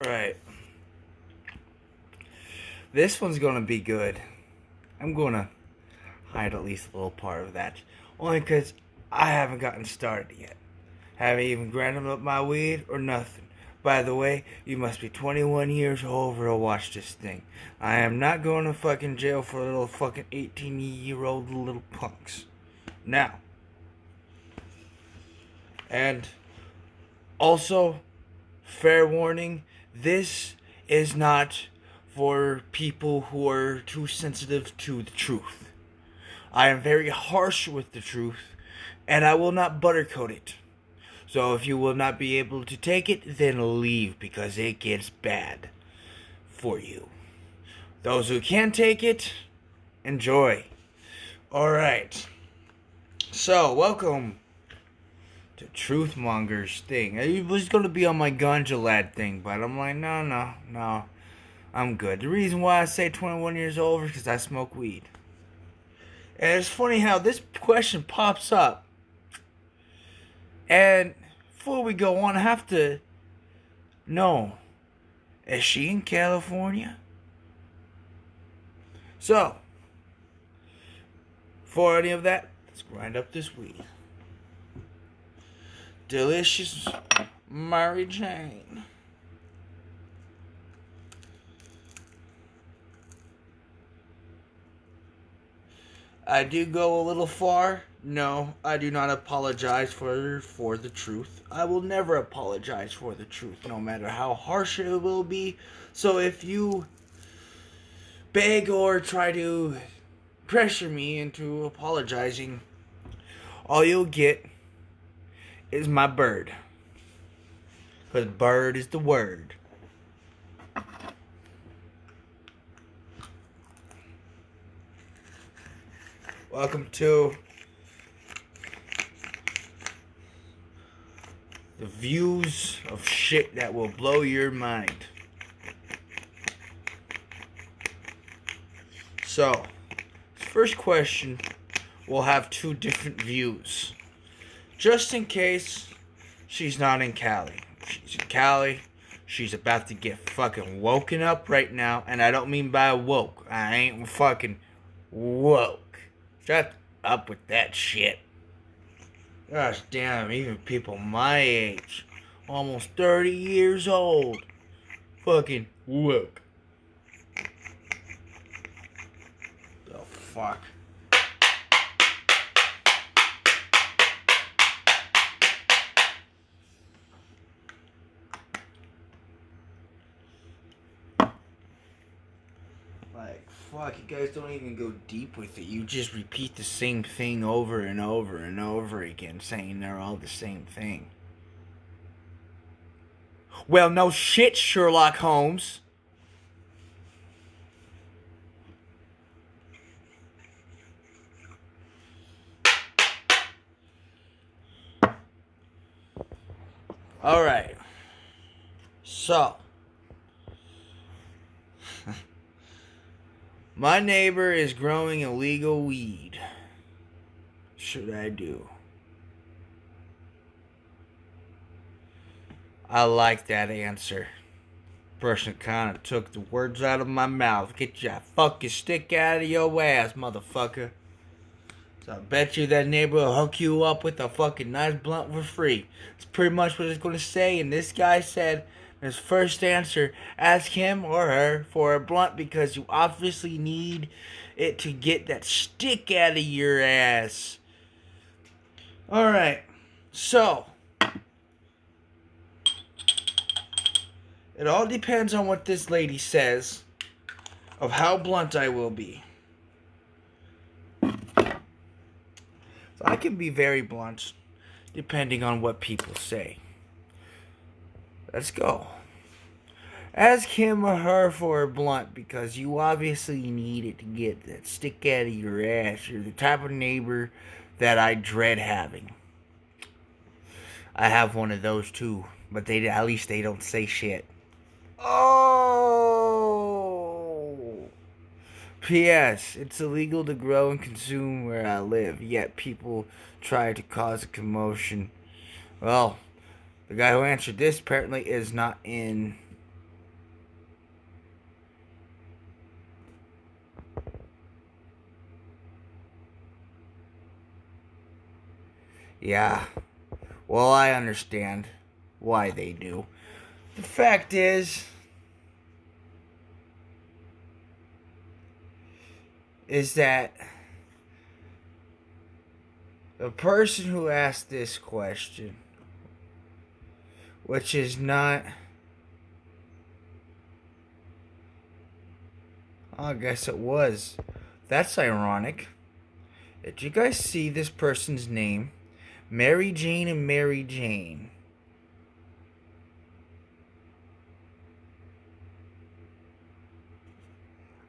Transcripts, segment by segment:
Alright. This one's gonna be good. I'm gonna hide at least a little part of that. Only because I haven't gotten started yet. Haven't even granted up my weed or nothing. By the way, you must be 21 years or over to watch this thing. I am not going to fucking jail for little fucking 18-year-old little punks. Now. And also, fair warning, this is not for people who are too sensitive to the truth. I am very harsh with the truth, and I will not buttercoat it. So if you will not be able to take it, then leave, because it gets bad for you. Those who can take it, enjoy. Alright. So, welcome to Truthmonger's thing. It was going to be on my Ganja Lad thing, but I'm like, no. I'm good. The reason why I say 21 years old is because I smoke weed. And it's funny how this question pops up. And before we go on, I have to know, is she in California? So, for any of that, let's grind up this weed. Delicious Mary Jane. I do go a little far. No, I do not apologize for the truth. I will never apologize for the truth, no matter how harsh it will be. So if you beg or try to pressure me into apologizing, all you'll get is my bird. Because bird is the word. Welcome to the views of shit that will blow your mind. So, first question will have two different views. Just in case she's not in Cali. She's in Cali. She's about to get fucking woken up right now. And I don't mean by woke. I ain't fucking woke. Shut up with that shit. Gosh damn, even people my age, almost 30 years old, fucking woke. The fuck? Like, fuck, you guys don't even go deep with it. You just repeat the same thing over and over and over again, saying they're all the same thing. Well, no shit, Sherlock Holmes. Alright. So. My neighbor is growing illegal weed. Should I do? I like that answer. Person kind of took the words out of my mouth. Get your fucking stick out of your ass, motherfucker. So I bet you that neighbor will hook you up with a fucking nice blunt for free. It's pretty much what it's going to say. And this guy said, his first answer, ask him or her for a blunt because you obviously need it to get that stick out of your ass. Alright, so it all depends on what this lady says of how blunt I will be. So I can be very blunt depending on what people say. Let's go. Ask him or her for a blunt because you obviously need it to get that stick out of your ass. You're the type of neighbor that I dread having. I have one of those too, but at least they don't say shit. Oh! P.S. It's illegal to grow and consume where I live, yet people try to cause a commotion. Well, the guy who answered this apparently is not in Yeah, well, I understand why they do. The fact is that the person who asked this question, which is not, I guess it was. That's ironic. Did you guys see this person's name? Mary Jane and Mary Jane.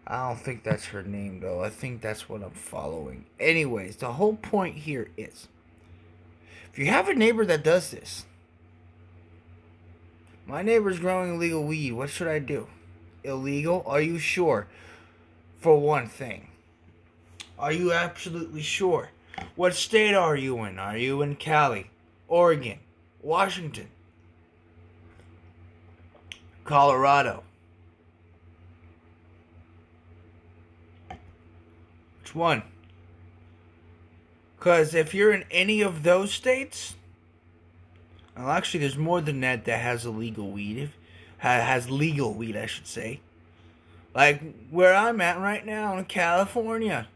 I don't think that's her name, though. I think that's what I'm following. Anyways, the whole point here is, if you have a neighbor that does this, my neighbor's growing illegal weed, what should I do? Illegal? Are you sure? For one thing. Are you absolutely sure? What state are you in? Are you in Cali, Oregon, Washington, Colorado? Which one? Because if you're in any of those states, well, actually, there's more than that has illegal weed. Has legal weed, I should say. Like where I'm at right now in California.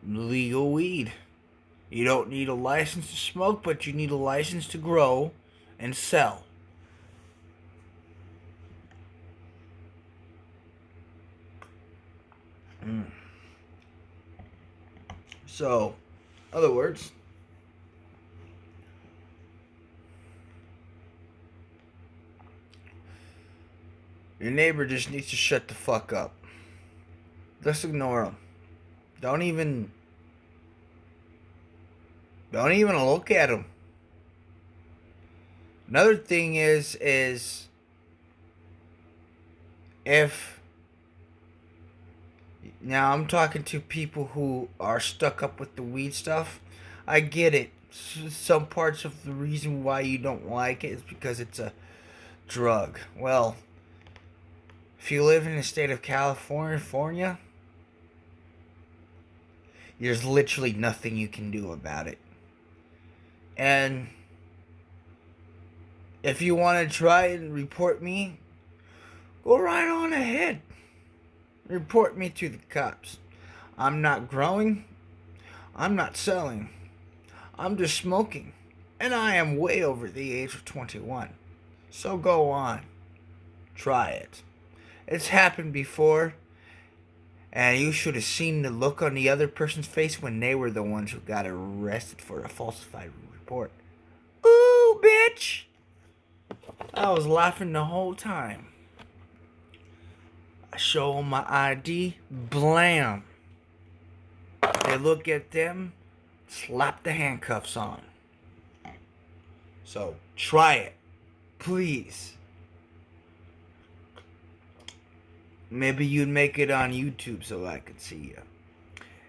Legal weed. You don't need a license to smoke, but you need a license to grow and sell. So, in other words, your neighbor just needs to shut the fuck up. Just ignore him. Don't even look at him. Another thing is if now I'm talking to people who are stuck up with the weed stuff. I get it. Some parts of the reason why you don't like it is because it's a drug. Well, if you live in the state of California, there's literally nothing you can do about it. And if you want to try and report me, go right on ahead. Report me to the cops. I'm not growing. I'm not selling. I'm just smoking. And I am way over the age of 21. So go on. Try it. It's happened before. And you should have seen the look on the other person's face when they were the ones who got arrested for a falsified report. Ooh, bitch! I was laughing the whole time. I show them my ID, blam. They look at them, slap the handcuffs on. So, try it. Please. Maybe you'd make it on YouTube so I could see you.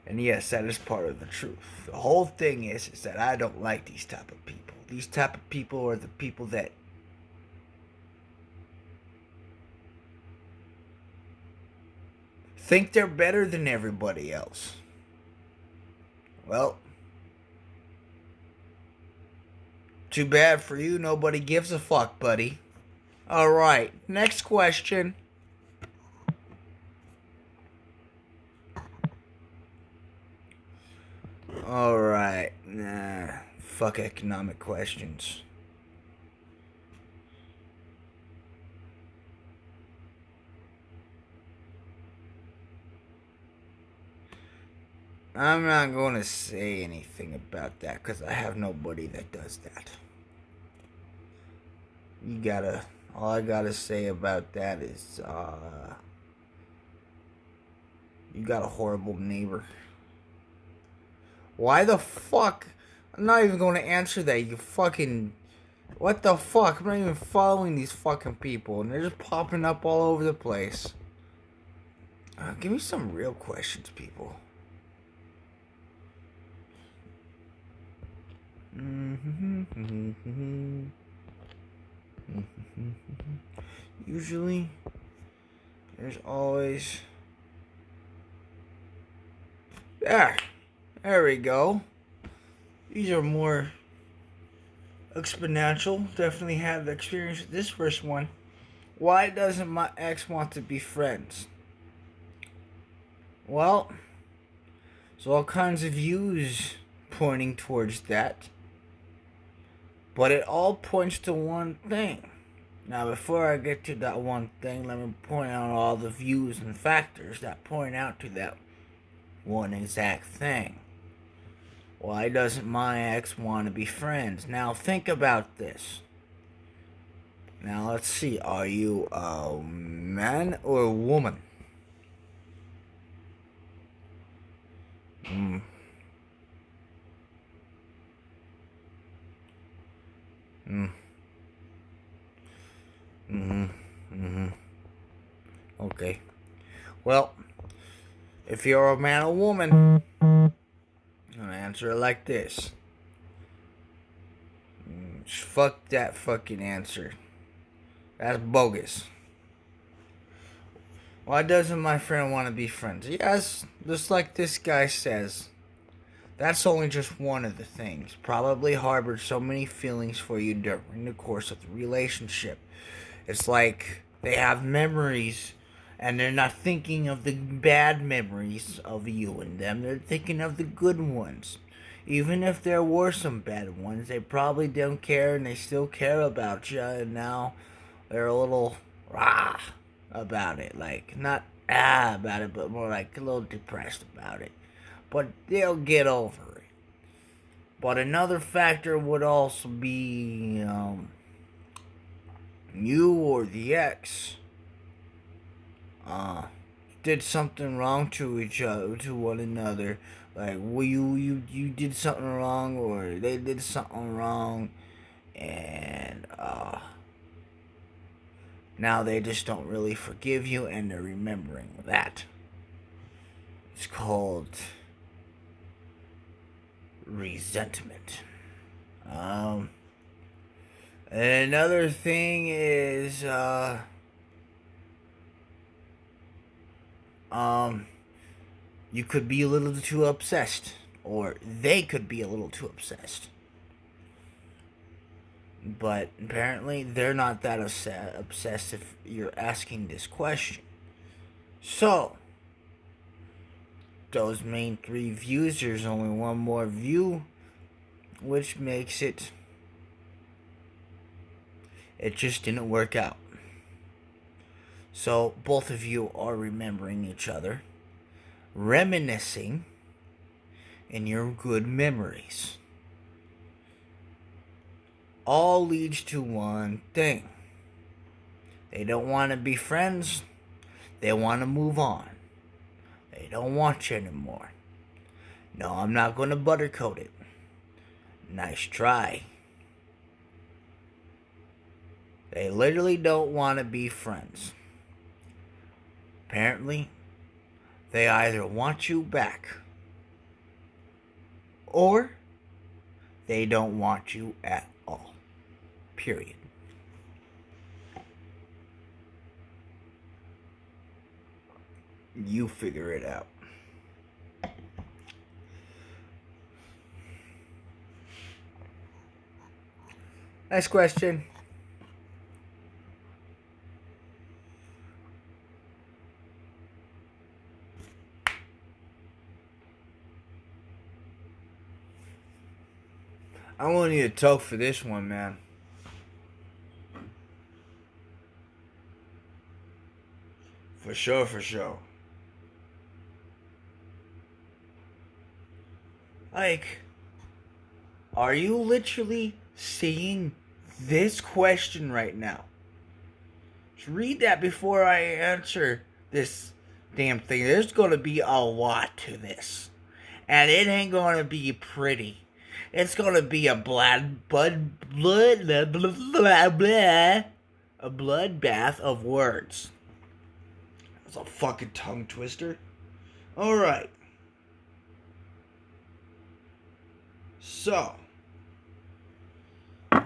And yes, that is part of the truth. The whole thing is that I don't like these type of people. These type of people are the people that think they're better than everybody else. Well, too bad for you. Nobody gives a fuck, buddy. Alright, next question. Alright, fuck economic questions. I'm not going to say anything about that because I have nobody that does that. All I gotta say about that is, you got a horrible neighbor. Why the fuck? I'm not even going to answer that, you fucking... What the fuck? I'm not even following these fucking people, and they're just popping up all over the place. Give me some real questions, people. Usually, there's always... There we go. These are more exponential. Definitely have experience with this first one. Why doesn't my ex want to be friends? Well, there's all kinds of views pointing towards that. But it all points to one thing. Now, before I get to that one thing, let me point out all the views and factors that point out to that one exact thing. Why doesn't my ex want to be friends? Now, think about this. Now, let's see. Are you a man or a woman? Okay. Well, if you're a man or woman, I'm gonna answer it like this. Fuck that fucking answer. That's bogus. Why doesn't my friend want to be friends? Yes, just like this guy says. That's only just one of the things. Probably harbored so many feelings for you during the course of the relationship. It's like they have memories and they're not thinking of the bad memories of you and them. They're thinking of the good ones. Even if there were some bad ones, they probably don't care and they still care about you. And now they're a little rah about it. Like, not about it, but more like a little depressed about it. But they'll get over it. But another factor would also be you or the ex did something wrong to each other, to one another. Like, well, you did something wrong, or they did something wrong, and now they just don't really forgive you, and they're remembering that. It's called resentment. Another thing is you could be a little too obsessed, or they could be a little too obsessed. But apparently they're not that obsessed if you're asking this question. So, those main three views, there's only one more view, which makes it just didn't work out. So, both of you are remembering each other, reminiscing in your good memories. All leads to one thing. They don't want to be friends. They want to move on. They don't want you anymore. No, I'm not going to buttercoat it. Nice try. They literally don't want to be friends. Apparently, they either want you back or they don't want you at all. Period. You figure it out. Next question. I want you to talk for this one, man. For sure, for sure. Like, are you literally seeing this question right now? Just read that before I answer this damn thing. There's gonna be a lot to this. And it ain't gonna be pretty. It's gonna be a a bloodbath of words. That's a fucking tongue twister. Alright. So, let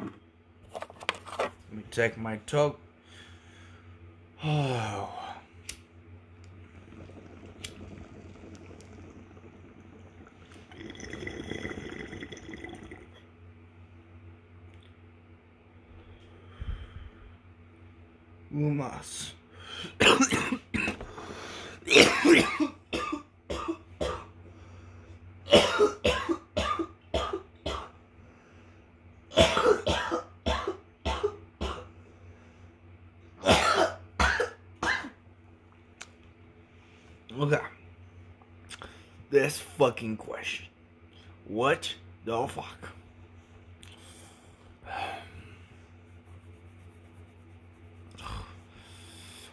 me take my toe. Oh. Umas. Okay. This fucking question. What the fuck?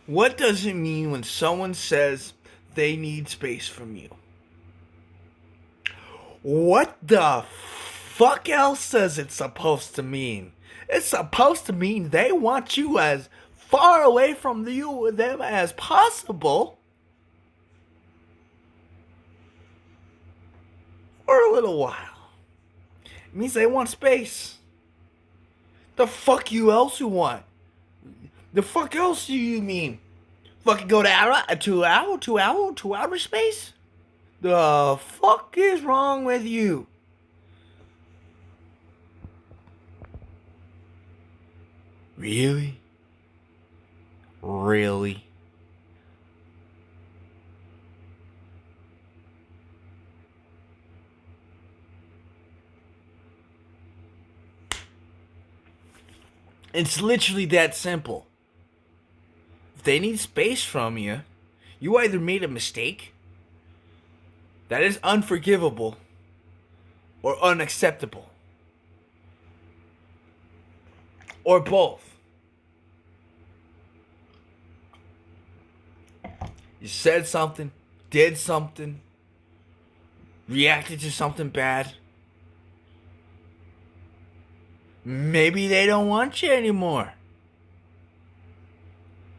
What does it mean when someone says they need space from you? What the fuck else does it supposed to mean? It's supposed to mean they want you as far away from them as possible for a little while. It means they want space. The fuck you else you want? The fuck else do you mean? Fucking go to outer space? The fuck is wrong with you? Really? Really? It's literally that simple. If they need space from you, you either made a mistake that is unforgivable or unacceptable, or both. You said something, did something, reacted to something bad. Maybe they don't want you anymore.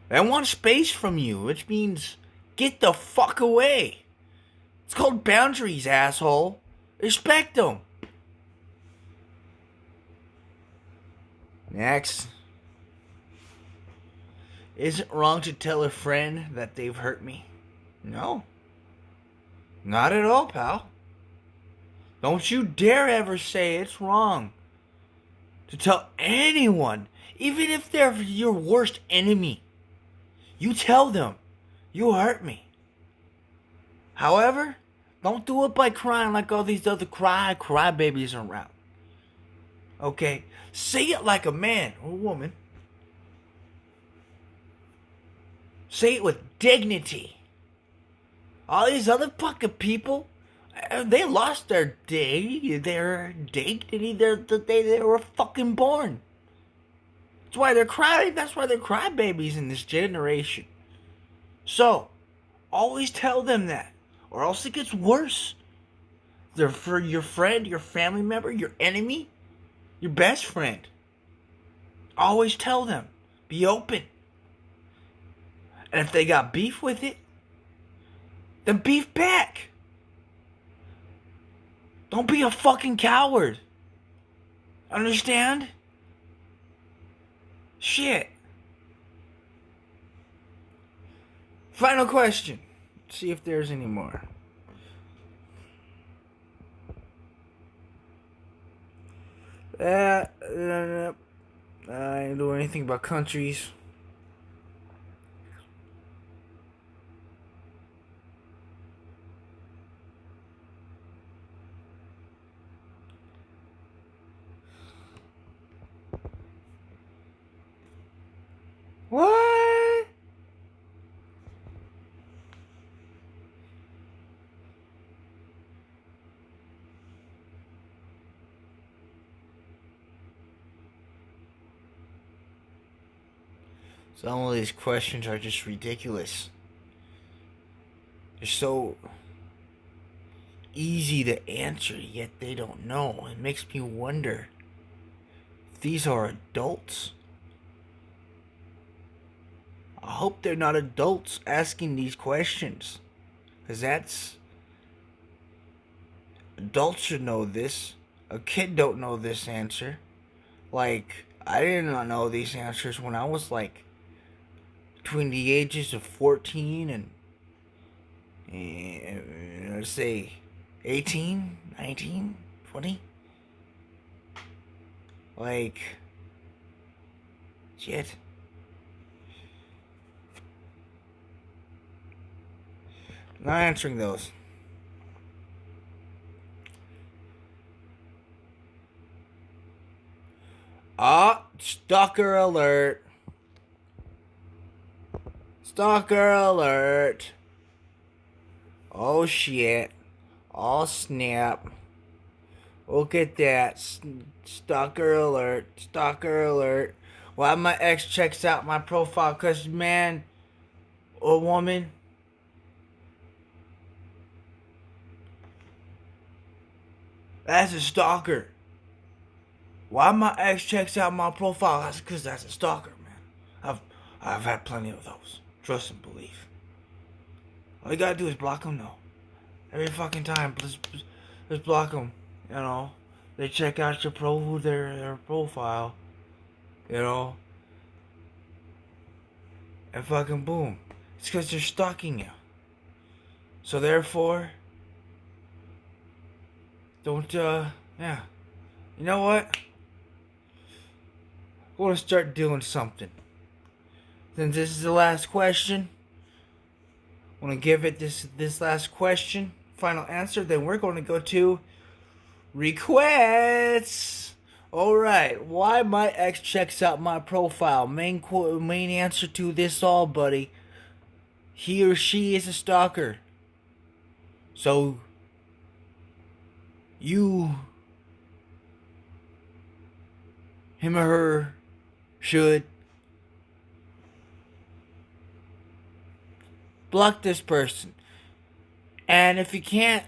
They want space from you, which means get the fuck away. It's called boundaries, asshole. Respect them. Next. Is it wrong to tell a friend that they've hurt me? No. Not at all, pal. Don't you dare ever say it's wrong to tell anyone, even if they're your worst enemy. You tell them, you hurt me. However, don't do it by crying like all these other crybabies around. Okay? Say it like a man or a woman. Say it with dignity. All these other fucking people, they lost their dignity. They were fucking born. That's why they're crying. That's why they're crybabies in this generation. So, always tell them that, or else it gets worse. They're for your friend, your family member, your enemy, your best friend. Always tell them. Be open. And if they got beef with it, then beef back. Don't be a fucking coward. Understand? Shit. Final question. Let's see if there's any more. I didn't do anything about countries. What? Some of these questions are just ridiculous. They're so easy to answer, yet they don't know. It makes me wonder if these are adults. I hope they're not adults asking these questions. Because that's... Adults should know this. A kid don't know this answer. Like, I did not know these answers when I was like between the ages of 14 and let's say 18, 19, 20. Like, shit. Not answering those. Ah, stalker alert. Stalker alert. Oh shit. Oh snap. Look at that. Stalker alert. Stalker alert. Why my ex checks out my profile? Because, man, or woman, that's a stalker. Why my ex checks out my profile? That's because that's a stalker, man. I've had plenty of those. Trust and belief. All you gotta do is block them, though. Every fucking time, just block them. You know, they check out your their profile. You know, and fucking boom, it's because they're stalking you. So therefore, don't yeah. You know what? I want to start doing something. Since this is the last question, I want to give it this last question, final answer. Then we're going to go to requests. All right, why my ex checks out my profile? Main answer to this all, buddy. He or she is a stalker. So you, him or her, should block this person. And if you can't,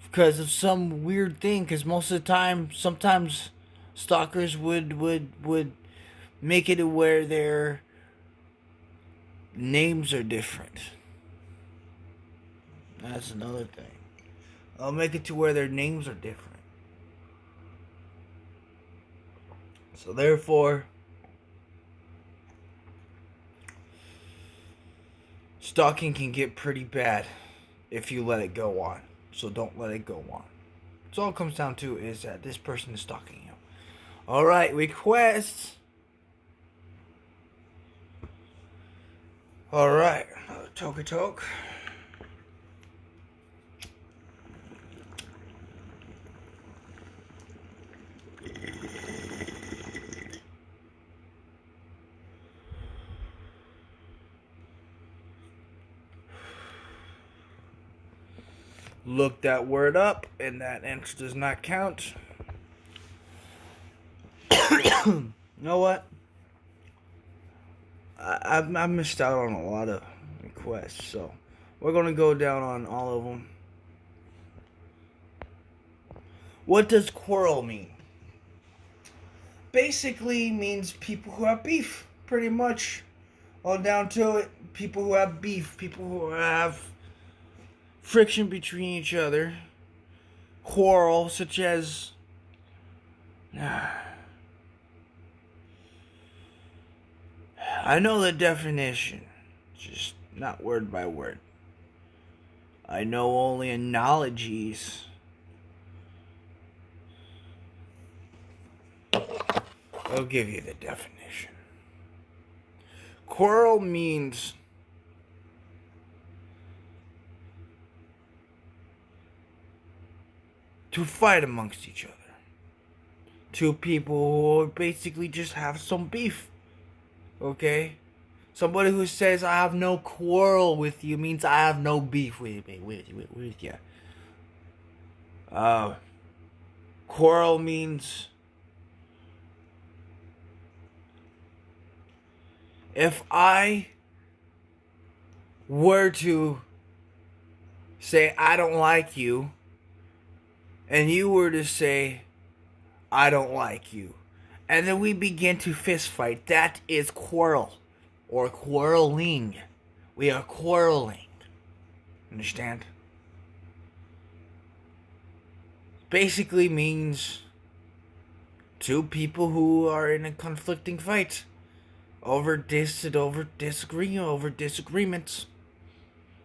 because of some weird thing, because most of the time, sometimes stalkers would make it where their names are different. That's another thing. I'll make it to where their names are different. So therefore, stalking can get pretty bad if you let it go on. So don't let it go on. So all it comes down to is that this person is stalking you. Alright, requests. Alright, talk. Look that word up, and that answer does not count. You know what? I missed out on a lot of requests, so we're going to go down on all of them. What does quarrel mean? Basically means people who have beef, pretty much. All down to it, people who have beef, people who have friction between each other, quarrel, such as I know the definition, just not word by word. I know only analogies. I'll give you the definition. Quarrel means to fight amongst each other. Two people who basically just have some beef. Okay? Somebody who says I have no quarrel with you means I have no beef with you. Quarrel means if I were to say I don't like you, and you were to say I don't like you, and then we begin to fist fight, that is quarrel or quarreling. We are quarreling. Understand? Basically means two people who are in a conflicting fight over disagreements.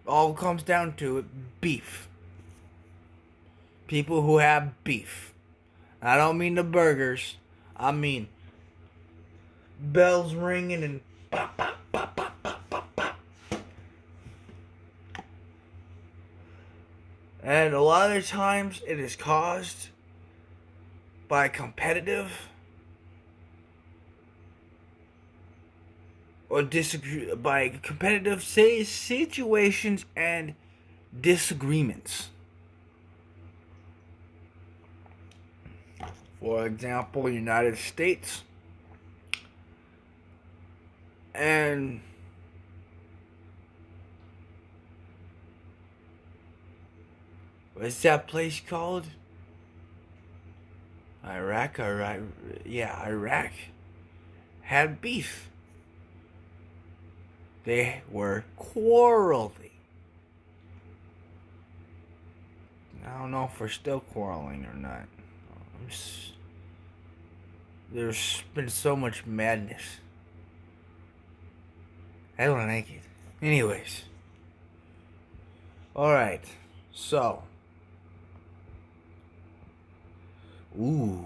All comes down to it, beef. People who have beef. I don't mean the burgers. I mean bells ringing and pop, pop, pop, pop, pop, pop, pop. And a lot of the times it is caused by competitive or disagree by competitive situations and disagreements. For example, United States and what's that place called? Iraq had beef. They were quarreling. I don't know if we're still quarreling or not. There's been so much madness. I don't like it. Anyways. Alright. So. Ooh,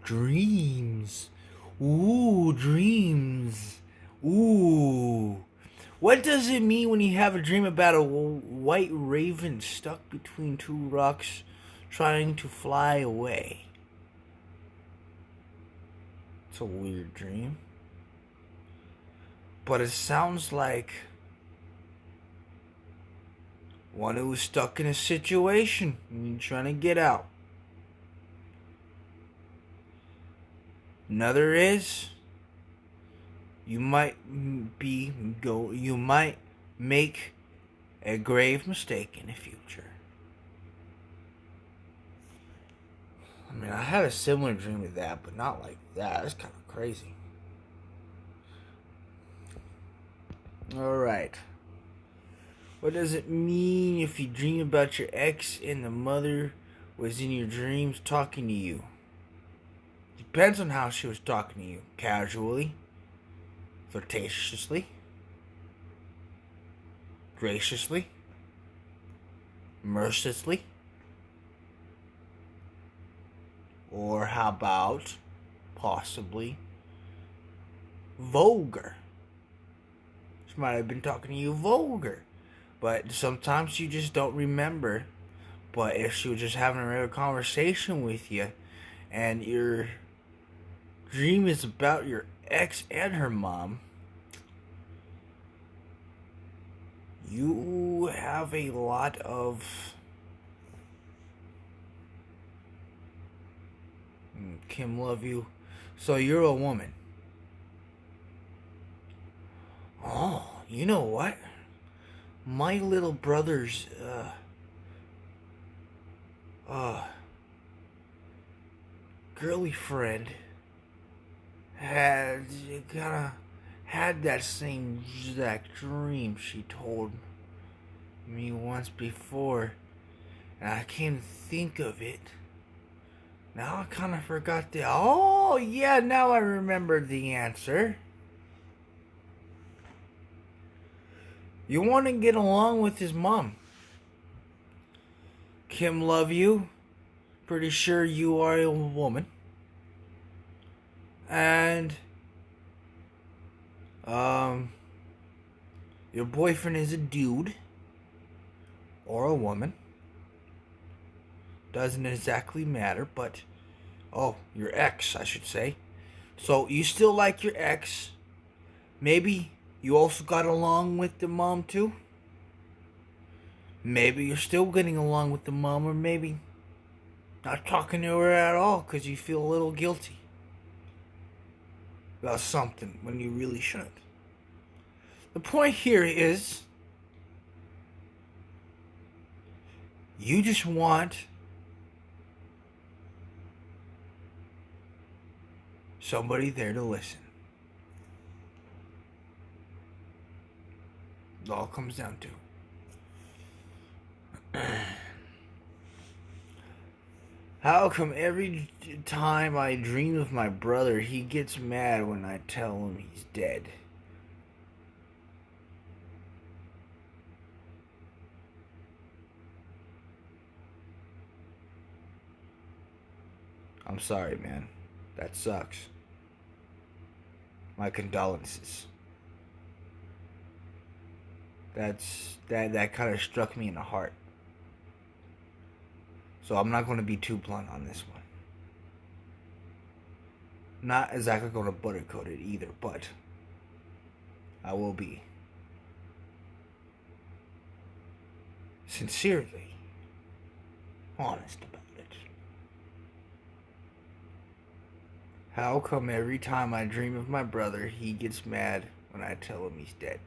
dreams. Ooh, dreams. Ooh. What does it mean when you have a dream about a white raven stuck between two rocks trying to fly away? It's a weird dream. But it sounds like one who was stuck in a situation and you're trying to get out. Another is you might make a grave mistake in the future. I mean, I had a similar dream to that, but not like that. That's kind of crazy. Alright. What does it mean if you dream about your ex and the mother was in your dreams talking to you? Depends on how she was talking to you. Casually, flirtatiously, graciously, mercilessly, or how about possibly vulgar? She might have been talking to you vulgar, but sometimes you just don't remember. But if she was just having a regular conversation with you and your dream is about your ex and her mom, you have a lot of Kim love you. So you're a woman. Oh, you know what? My little brother's girly friend had that same exact dream she told me once before, and I can't think of it. Now I kind of forgot the. Oh yeah, now I remember the answer. You want to get along with his mom. Kim love you. Pretty sure you are a woman. And your boyfriend is a dude or a woman. Doesn't exactly matter, but your ex, I should say. So you still like your ex. Maybe you also got along with the mom too. Maybe you're still getting along with the mom, or maybe not talking to her at all because you feel a little guilty about something when you really shouldn't. The point here is you just want somebody there to listen. It all comes down to. How come every time I dream of my brother, he gets mad when I tell him he's dead? I'm sorry, man. That sucks. My condolences. That kind of struck me in the heart. So I'm not going to be too blunt on this one. Not exactly going to buttercoat it either, but I will be sincerely honest about it. How come every time I dream of my brother, he gets mad when I tell him he's dead?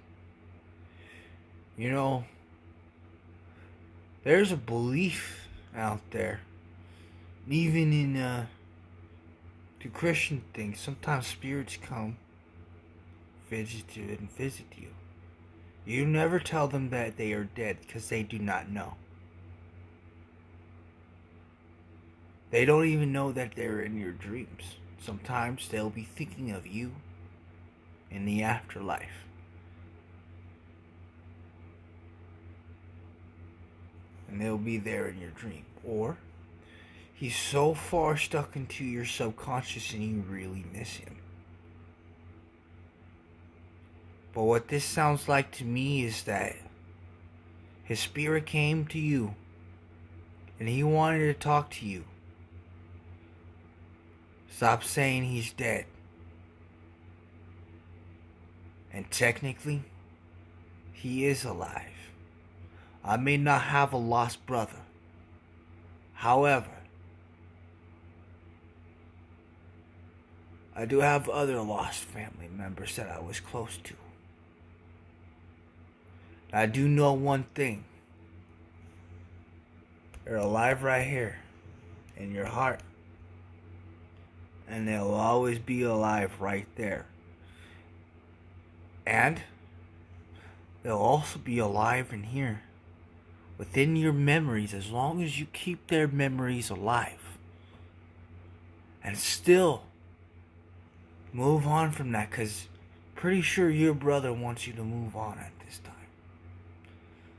You know, there's a belief out there, even in the Christian things, sometimes spirits come visit you and visit you. You never tell them that they are dead because they do not know. They don't even know that they're in your dreams. Sometimes they'll be thinking of you in the afterlife. And they'll be there in your dream. Or he's so far stuck into your subconscious and you really miss him. But what this sounds like to me is that his spirit came to you and he wanted to talk to you. Stop saying he's dead. And technically, he is alive. I may not have a lost brother. However, I do have other lost family members that I was close to. I do know one thing. They're alive right here in your heart. And they'll always be alive right there. And they'll also be alive in here within your memories as long as you keep their memories alive. And still move on from that, because pretty sure your brother wants you to move on at this time.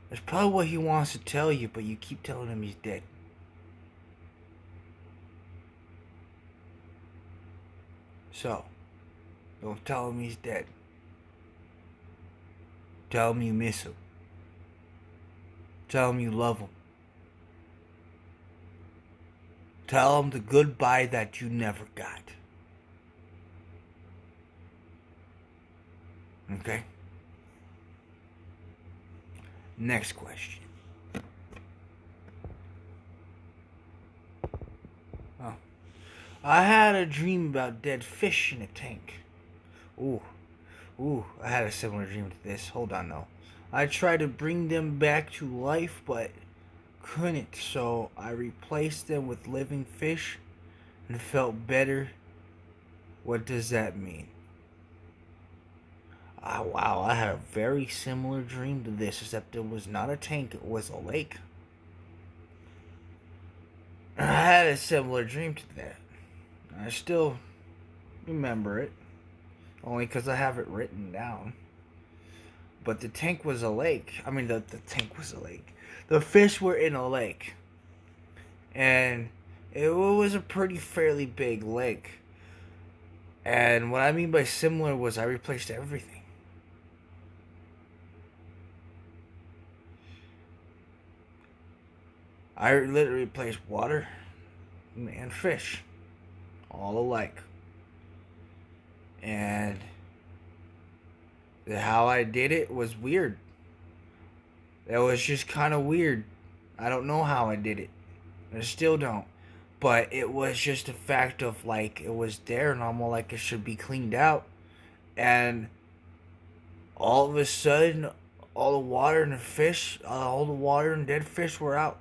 That's probably what he wants to tell you, but you keep telling him he's dead. So, don't tell him he's dead. Tell him you miss him. Tell him you love him. Tell him the goodbye that you never got. Okay? Next question. Oh. I had a dream about dead fish in a tank. Ooh, I had a similar dream to this. Hold on, though. I tried to bring them back to life, but couldn't, so I replaced them with living fish and felt better. What does that mean? Wow, I had a very similar dream to this, except it was not a tank, it was a lake. I had a similar dream to that. I still remember it, only because I have it written down. But the tank was a lake. I mean, the tank was a lake. The fish were in a lake. And it was a pretty fairly big lake. And what I mean by similar was I replaced everything. I literally replaced water and fish. All alike. And how I did it was weird. It was just kind of weird. I don't know how I did it. I still don't. But it was just a fact of, like, it was there normal, like it should be cleaned out. And all of a sudden, all the water and the fish, all the water and dead fish were out.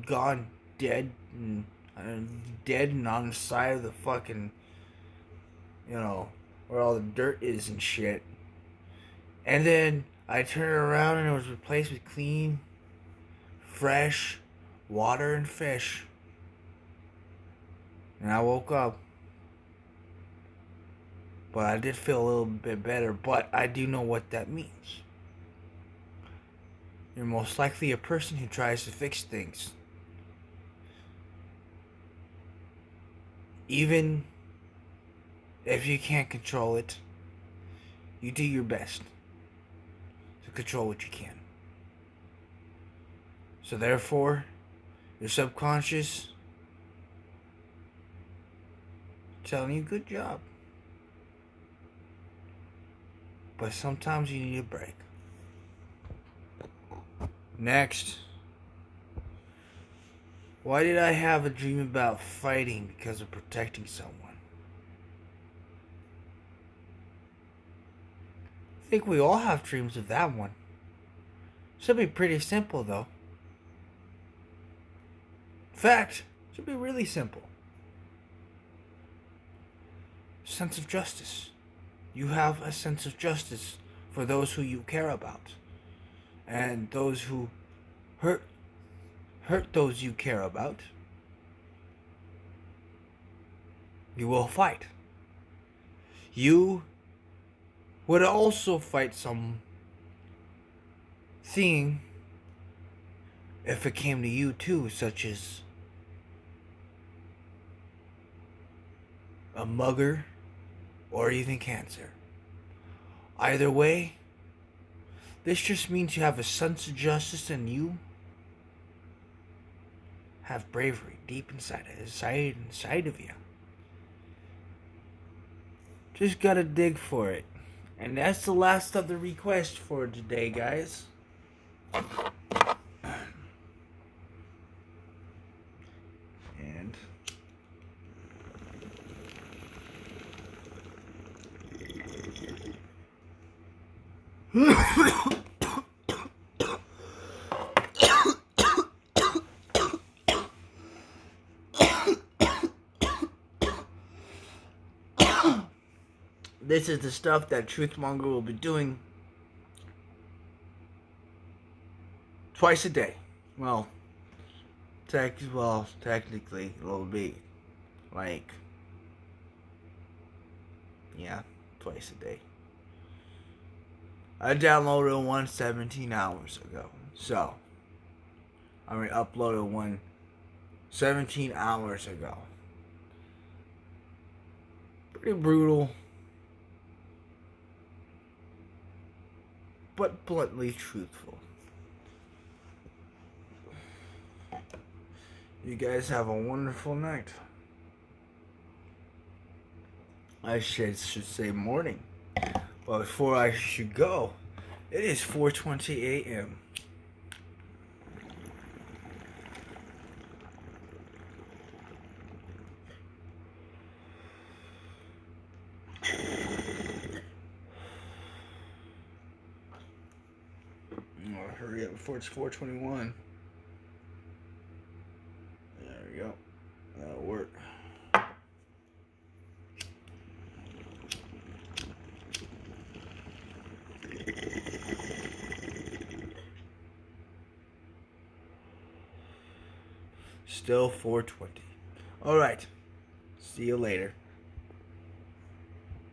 Gone. Dead. And dead and on the side of the fucking, where all the dirt is and shit. And then I turned around and it was replaced with clean, fresh water and fish. And I woke up. But I did feel a little bit better. But I do know what that means. You're most likely a person who tries to fix things. Even if you can't control it, you do your best to control what you can. So therefore, Your subconscious telling you good job. But sometimes you need a break. Next. Why did I have a dream about fighting because of protecting someone? I think we all have dreams of that one. Should be pretty simple though. In fact, should be really simple. Sense of justice. You have a sense of justice for those who you care about. And those who hurt those you care about. You will fight. You would also fight some thing if it came to you too, such as a mugger or even cancer. Either way, this just means you have a sense of justice and you have bravery deep inside of you. Just gotta dig for it. And that's the last of the request for today, guys. And this is the stuff that Truthmonger will be doing twice a day. Well, technically, it'll be like, yeah, twice a day. I downloaded one 17 hours ago. So, uploaded one 17 hours ago. Pretty brutal. But bluntly truthful. You guys have a wonderful night. I should say morning. But before I should go, it is 4:20 a.m. Hurry up before it's 4:21. There we go. That'll work. Still 4:20. Alright. See you later.